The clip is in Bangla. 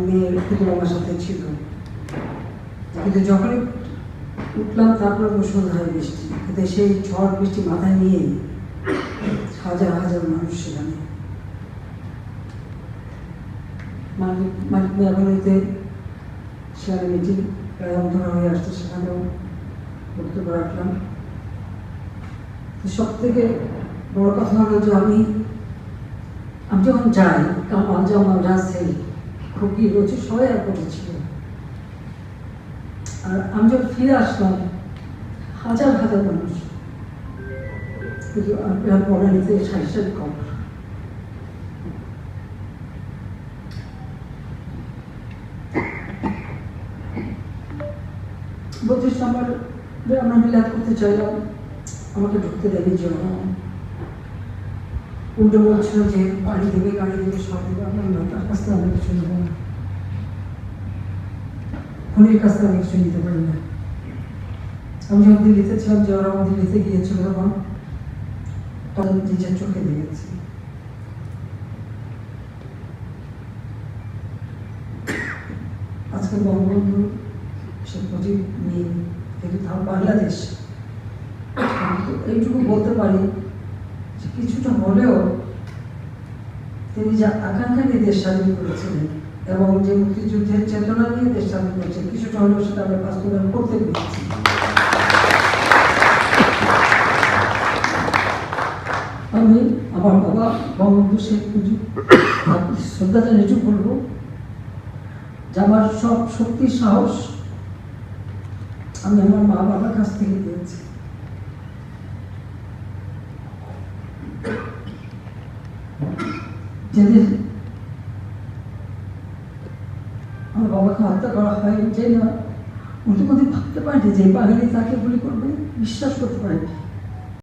মেয়ে কিন্তু আমার সাথে ছিল, কিন্তু যখনই উঠলাম তারপরে মুষলধারে বৃষ্টি, কিন্তু সেই ঝড় বৃষ্টি মাথায় নিয়ে হাজার হাজার মানুষ সেখানে। মালিক মেয়াবাড়িতে সেখানে মিটিং প্রায় অন্ধকার হয়ে আসছে, সেখানেও বক্তব্য রাখলাম। সব থেকে বড় কথা হলো যে আমি যখন যাই, কামাল জামাল রাসেল খুকি রয়েছে সবাই এয়ারপোর্টে ছিল, আর আমি যখন ফিরে আসলাম হাজার হাজার মানুষ, কিন্তু পরে নিতে সাইসের খবর। বত্রিশ নম্বর আমরা বিলাপ করতে চাইলাম, আমাকে ঢুকতে দেয়নি জন্য। উল্টো বলছিল যে গাড়ি দেবে সব দেবে, আমরা তার কাছ থেকে আমরা কিছু নেব না, খুনির কাছ থেকে আমি কিছু নিতে পারি না। আমি যখন দিল্লিতে ছিলাম, যে ওরা দিল্লিতে গিয়েছিল তখন নিজের চোখে দেখেছি। আজকে বঙ্গবন্ধু শেখ মুজিব নেই, কিন্তু তাও বাংলাদেশ, এইটুকু বলতে পারি যে কিছুটা হলেও তিনি যা আকাঙ্ক্ষা নিয়ে দেশ স্বাধীন করেছিলেন এবং যে মুক্তিযুদ্ধের চেতনা নিয়ে দেশ স্বাধীন করেছেন, কিছুটা হলেও সেটা আমরা বাস্তবায়ন করতে পেরেছি। আমি আমার বাবা বঙ্গবন্ধু শেখ মুজিব শ্রদ্ধা জানিয়ে বলবো যে আমার সব শক্তি সাহস আমি আমার মা বাবার কাছ থেকে পেয়েছি। যেদিন আমার বাবাকে হত্যা করা হয়, যে না উনি কোনোদিন ভাবতে পারেনি যে বাঙালি তাকে গুলি করবে, বিশ্বাস করতে পারেনি।